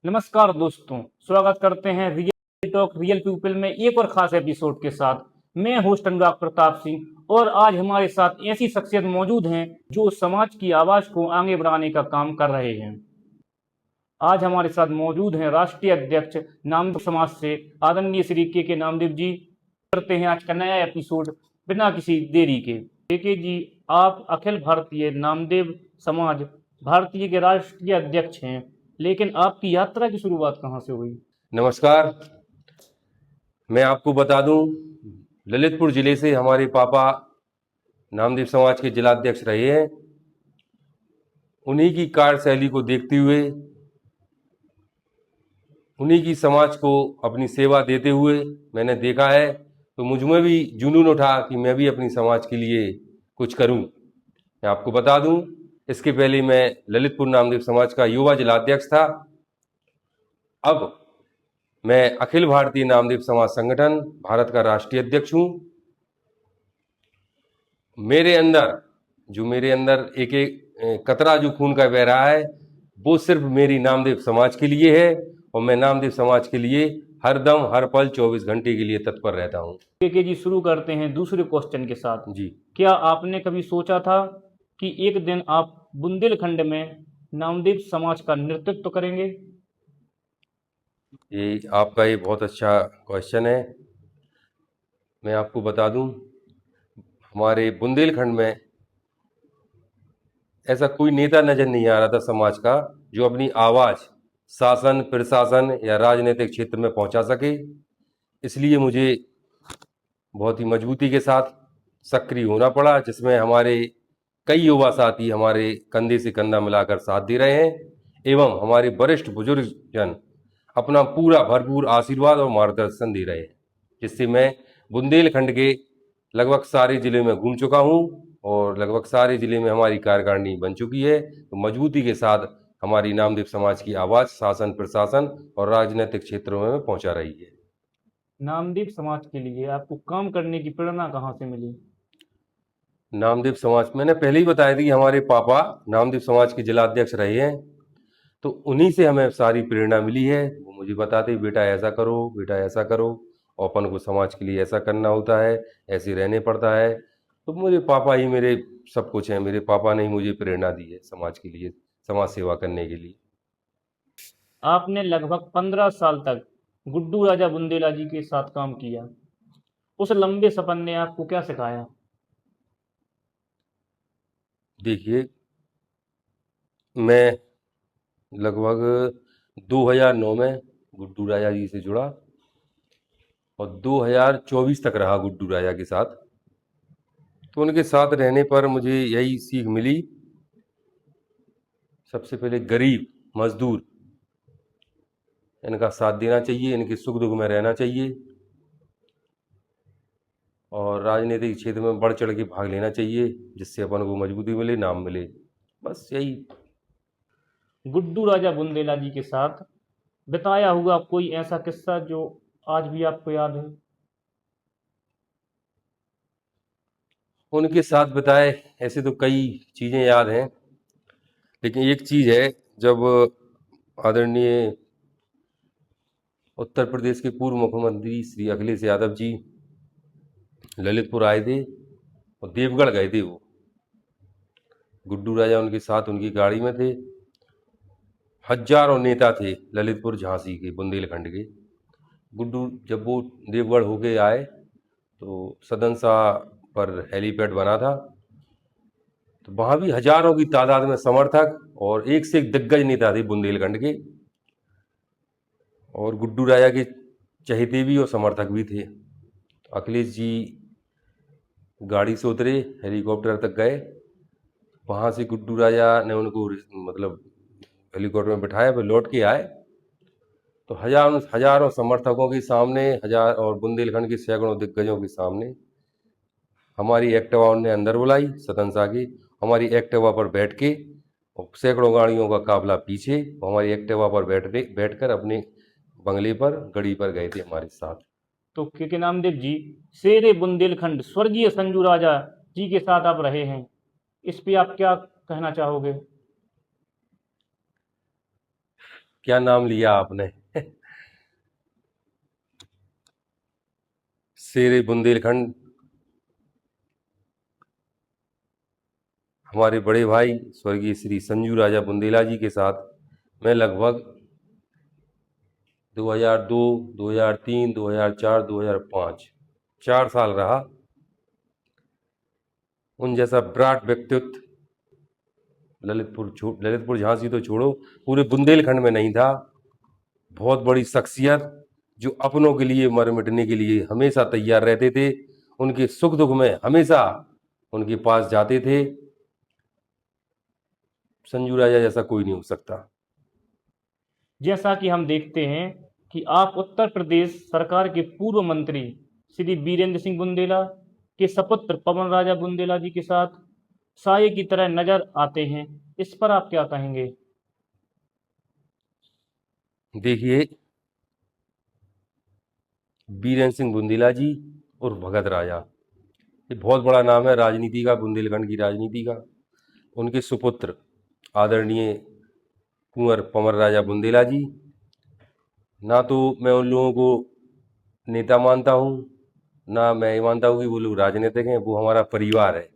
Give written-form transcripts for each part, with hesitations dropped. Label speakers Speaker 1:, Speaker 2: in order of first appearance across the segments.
Speaker 1: नमस्कार दोस्तों, स्वागत करते हैं रियल टॉक रियल पीपल में एक और खास एपिसोड के साथ। मैं होस्ट अनुराग प्रताप सिंह और आज हमारे साथ ऐसी शख्सियत मौजूद हैं जो समाज की आवाज को आगे बढ़ाने का काम कर रहे हैं। आज हमारे साथ मौजूद हैं राष्ट्रीय अध्यक्ष नामदेव समाज से आदरणीय श्री के नामदेव जी। करते हैं आज का नया एपिसोड बिना किसी देरी के जी, आप अखिल भारतीय नामदेव समाज भारतीय के राष्ट्रीय अध्यक्ष हैं, लेकिन आपकी यात्रा की शुरुआत कहाँ से हुई?
Speaker 2: नमस्कार। मैं आपको बता दूं, ललितपुर जिले से हमारे पापा नामदेव समाज के जिलाध्यक्ष रहे हैं। उन्हीं की कार्यशैली को देखते हुए, उन्हीं की समाज को अपनी सेवा देते हुए मैंने देखा है, तो मुझ में भी जुनून उठा कि मैं भी अपनी समाज के लिए कुछ करूं। मैं आपको बता दूं, इसके पहले मैं ललितपुर नामदेव समाज का युवा जिलाध्यक्ष था। अब मैं अखिल भारतीय नामदेव समाज संगठन भारत का राष्ट्रीय अध्यक्ष हूं। मेरे अंदर एक एक कतरा जो खून का बह रहा है, वो सिर्फ मेरी नामदेव समाज के लिए है और मैं नामदेव समाज के लिए हर दम हर पल 24 घंटे के लिए तत्पर रहता हूं।
Speaker 1: के जी, शुरू करते हैं दूसरे क्वेश्चन के साथ।
Speaker 2: जी,
Speaker 1: क्या आपने कभी सोचा था कि एक दिन आप बुंदेलखंड में नामदेव समाज का नेतृत्व करेंगे?
Speaker 2: ये आपका ये बहुत अच्छा क्वेश्चन है। मैं आपको बता दूं, हमारे बुंदेलखंड में ऐसा कोई नेता नजर नहीं आ रहा था समाज का जो अपनी आवाज शासन, प्रशासन या राजनीतिक क्षेत्र में पहुंचा सके। इसलिए मुझे बहुत ही मजबूती के साथ सक्रिय होना पड़ा, जिसमें हमारे कई युवा साथी हमारे कंधे से कंधा मिलाकर साथ दे रहे हैं एवं हमारे वरिष्ठ बुजुर्ग जन अपना पूरा भरपूर आशीर्वाद और मार्गदर्शन दे रहे हैं, जिससे मैं बुंदेलखंड के लगभग सारे जिले में घूम चुका हूं और लगभग सारे जिले में हमारी कार्यकारिणी बन चुकी है। तो मजबूती के साथ हमारी नामदेव समाज की आवाज शासन, प्रशासन और राजनीतिक क्षेत्रों में पहुंचा रही है।
Speaker 1: नामदेव समाज के लिए आपको काम करने की प्रेरणा कहाँ से मिली?
Speaker 2: नामदेव समाज, मैंने पहले ही बताया था कि हमारे पापा नामदेव समाज के जिलाध्यक्ष रहे हैं, तो उन्हीं से हमें सारी प्रेरणा मिली है। वो मुझे बताते, बेटा ऐसा करो, बेटा ऐसा करो, और अपन को समाज के लिए ऐसा करना होता है, ऐसे रहने पड़ता है। तो मुझे पापा ही मेरे सब कुछ हैं। मेरे पापा ने ही मुझे प्रेरणा दी है समाज के लिए, समाज सेवा करने के लिए।
Speaker 1: आपने लगभग 15 साल तक गुड्डू राजा बुंदेला जी के साथ काम किया। उस लंबे सफर ने आपको क्या सिखाया?
Speaker 2: देखिए, मैं लगभग 2009 में गुड्डू राजा जी से जुड़ा और 2024 तक रहा गुड्डू राजा के साथ। तो उनके साथ रहने पर मुझे यही सीख मिली, सबसे पहले गरीब मजदूर इनका साथ देना चाहिए, इनके सुख दुख में रहना चाहिए और राजनीतिक क्षेत्र में बढ़ चढ़ के भाग लेना चाहिए, जिससे अपन को मजबूती मिले, नाम मिले। बस यही।
Speaker 1: गुड्डू राजा बुंदेला जी के साथ बिताया हुआ कोई ऐसा किस्सा जो आज भी आपको याद है?
Speaker 2: उनके साथ बिताए ऐसे तो कई चीज़ें याद हैं, लेकिन एक चीज़ है, जब आदरणीय उत्तर प्रदेश के पूर्व मुख्यमंत्री श्री अखिलेश यादव जी ललितपुर आए थे और देवगढ़ गए थे। वो गुड्डू राजा उनके साथ उनकी गाड़ी में थे। हजारों नेता थे ललितपुर, झांसी के, बुंदेलखंड के। गुड्डू जब वो देवगढ़ होके आए तो सदनसा पर हेलीपैड बना था, तो वहाँ भी हजारों की तादाद में समर्थक और एक से एक दिग्गज नेता थे बुंदेलखंड के, और गुड्डू राजा के चहेते भी और समर्थक भी थे। अखिलेश जी गाड़ी से उतरे, हेलीकॉप्टर तक गए, वहाँ से गुड्डू राजा ने उनको मतलब हेलीकॉप्टर में बिठाया, फिर लौट के आए तो हजारों हजारों समर्थकों के सामने, हजार और बुंदेलखंड के सैकड़ों दिग्गजों के सामने हमारी एक्टिवा उनने अंदर बुलाई सतनसा की। हमारी एक्टिवा पर बैठ के, और सैकड़ों गाड़ियों का काफला पीछे, हमारी एक्टिवा पर बैठकर अपने बंगले पर, गड़ी पर गए थे हमारे साथ।
Speaker 1: तो के नामदेव जी, शेरे बुंदेलखंड स्वर्गीय संजू राजा जी के साथ आप रहे हैं, इस पे आप क्या कहना चाहोगे?
Speaker 2: क्या नाम लिया आपने। शेरे बुंदेलखंड हमारे बड़े भाई स्वर्गीय श्री संजू राजा बुंदेला जी के साथ मैं लगभग 2002, 2003, 2004, 2005 4 साल रहा। उन जैसा विराट व्यक्तित्व ललितपुर झांसी तो छोड़ो, पूरे बुंदेलखंड में नहीं था। बहुत बड़ी शख्सियत जो अपनों के लिए मर मिटने के लिए हमेशा तैयार रहते थे, उनके सुख दुख में हमेशा उनके पास जाते थे। संजू राजा जैसा कोई नहीं हो सकता।
Speaker 1: जैसा कि हम देखते हैं कि आप उत्तर प्रदेश सरकार के पूर्व मंत्री श्री बीरेंद्र सिंह बुंदेला के सपुत्र पवन राजा बुंदेला जी के साथ साये की तरह नजर आते हैं। इस पर आप क्या कहेंगे?
Speaker 2: देखिए, बीरेंद्र सिंह बुंदेला जी और भगत राजा, ये बहुत बड़ा नाम है राजनीति का, बुंदेलखंड की राजनीति का। उनके सुपुत्र आदरणीय कुंवर पवन राजा बुंदेला जी, ना तो मैं उन लोगों को नेता मानता हूँ, ना मैं ये मानता हूँ कि वो लोग राजनीतिक हैं। वो हमारा परिवार है,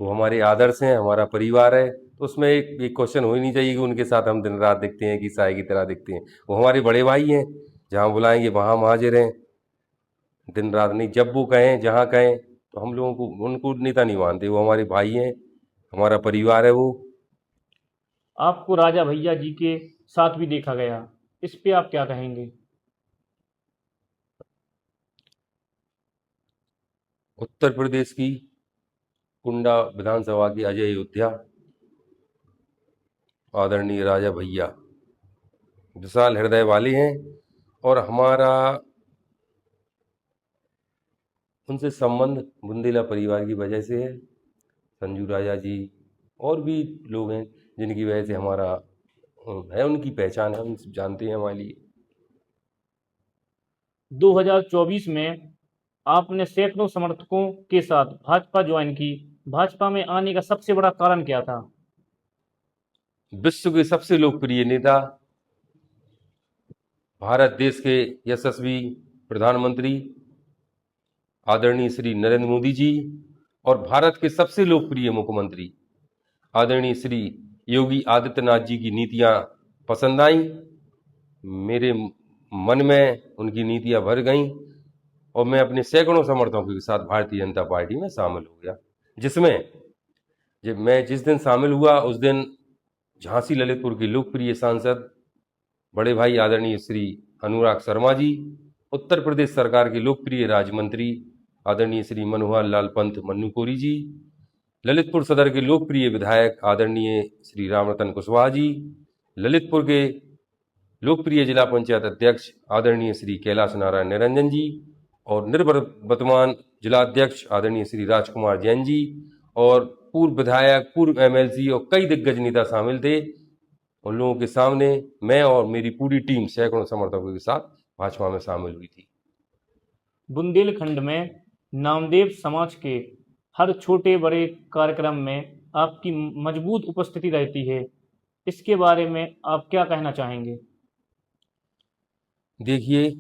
Speaker 2: वो हमारे आदर्श हैं, हमारा परिवार है। तो उसमें एक क्वेश्चन हो ही नहीं चाहिए कि उनके साथ हम दिन रात दिखते हैं कि साय की तरह दिखते हैं। वो हमारे बड़े भाई हैं, जहाँ बुलाएंगे वहाँ हम हाजिर हैं, दिन रात नहीं। जब वो कहें, जहाँ कहें, तो हम लोगों को उनको नेता नहीं मानते। वो हमारे भाई हैं, हमारा परिवार है वो।
Speaker 1: आपको राजा भैया जी के साथ भी देखा गया, इस पे आप क्या कहेंगे?
Speaker 2: उत्तर प्रदेश की कुंडा विधानसभा की अजय अयोध्या आदरणीय राजा भैया विशाल हृदय वाले हैं, और हमारा उनसे संबंध बुंदेला परिवार की वजह से है। संजू राजा जी और भी लोग हैं जिनकी वजह से हमारा है, उनकी पहचान है, हम जानते हैं हमारे लिए।
Speaker 1: 2024 में आपने सैकड़ों समर्थकों के साथ भाजपा ज्वाइन की। भाजपा में आने का सबसे बड़ा कारण क्या था?
Speaker 2: विश्व के सबसे लोकप्रिय नेता, भारत देश के यशस्वी प्रधानमंत्री आदरणीय श्री नरेंद्र मोदी जी, और भारत के सबसे लोकप्रिय मुख्यमंत्री आदरणीय श्री योगी आदित्यनाथ जी की नीतियां पसंद आई। मेरे मन में उनकी नीतियां भर गईं, और मैं अपने सैकड़ों समर्थकों के साथ भारतीय जनता पार्टी में शामिल हो गया। जिसमें जब मैं जिस दिन शामिल हुआ, उस दिन झांसी ललितपुर के लोकप्रिय सांसद बड़े भाई आदरणीय श्री अनुराग शर्मा जी, उत्तर प्रदेश सरकार के लोकप्रिय राज्य मंत्री आदरणीय श्री मनोहर लाल पंत मन्नू कोरी जी, ललितपुर सदर के लोकप्रिय विधायक आदरणीय श्री रामरतन कुशवाहा जी, ललितपुर के लोकप्रिय जिला पंचायत अध्यक्ष आदरणीय श्री कैलाश नारायण निरंजन जी, और निर्वर्तमान जिला अध्यक्ष आदरणीय श्री राजकुमार जैन जी, और पूर्व विधायक, पूर्व एमएलसी और कई दिग्गज नेता शामिल थे। उन लोगों के सामने मैं और मेरी पूरी टीम सैकड़ों समर्थकों के साथ भाजपा में शामिल हुई थी।
Speaker 1: बुंदेलखंड में नामदेव समाज के हर छोटे बड़े कार्यक्रम में आपकी मजबूत उपस्थिति रहती है। इसके बारे में आप क्या कहना चाहेंगे?
Speaker 2: देखिए,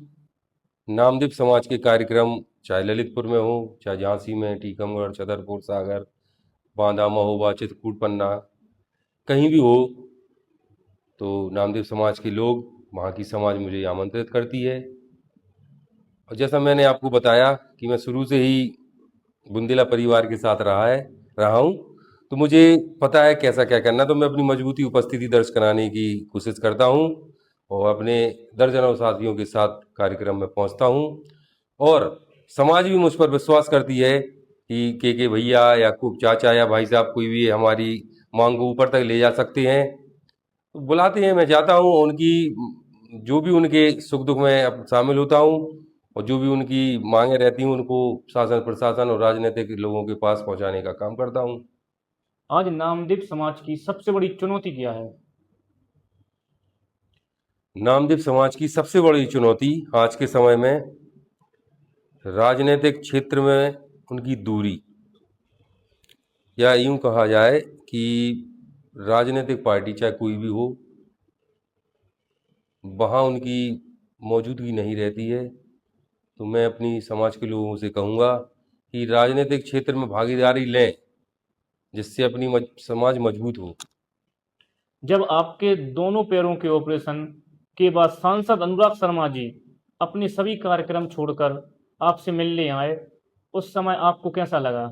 Speaker 2: नामदेव समाज के कार्यक्रम चाहे ललितपुर में हो, चाहे झांसी में, टीकमगढ़, छतरपुर, सागर, बांदा, महोबा, चित्रकूट, पन्ना, कहीं भी हो, तो नामदेव समाज के लोग, वहाँ की समाज मुझे आमंत्रित करती है। और जैसा मैंने आपको बताया कि मैं शुरू से ही बुंदेला परिवार के साथ रहा हूँ, तो मुझे पता है कैसा क्या करना। तो मैं अपनी मजबूती उपस्थिति दर्ज कराने की कोशिश करता हूँ, और अपने दर्जनों साथियों के साथ कार्यक्रम में पहुँचता हूँ। और समाज भी मुझ पर विश्वास करती है कि के भैया या चाचा या भाई साहब कोई भी हमारी मांग को ऊपर तक ले जा सकते हैं, तो बुलाते हैं, मैं जाता हूँ। उनकी जो भी उनके सुख दुख में शामिल होता हूँ, और जो भी उनकी मांगे रहती हैं उनको शासन प्रशासन और राजनीतिक लोगों के पास पहुंचाने का काम करता हूँ।
Speaker 1: आज नामदेव समाज की सबसे बड़ी चुनौती क्या है?
Speaker 2: नामदेव समाज की सबसे बड़ी चुनौती आज के समय में राजनीतिक क्षेत्र में उनकी दूरी, या यूं कहा जाए कि राजनीतिक पार्टी चाहे कोई भी हो, वहाँ उनकी मौजूदगी नहीं रहती है। तो मैं अपनी समाज के लोगों से कहूँगा कि राजनीतिक क्षेत्र में भागीदारी लें, जिससे अपनी समाज मजबूत हो।
Speaker 1: जब आपके दोनों पैरों के ऑपरेशन के बाद सांसद अनुराग शर्मा जी अपने सभी कार्यक्रम छोड़कर आपसे मिलने आए, उस समय आपको कैसा लगा?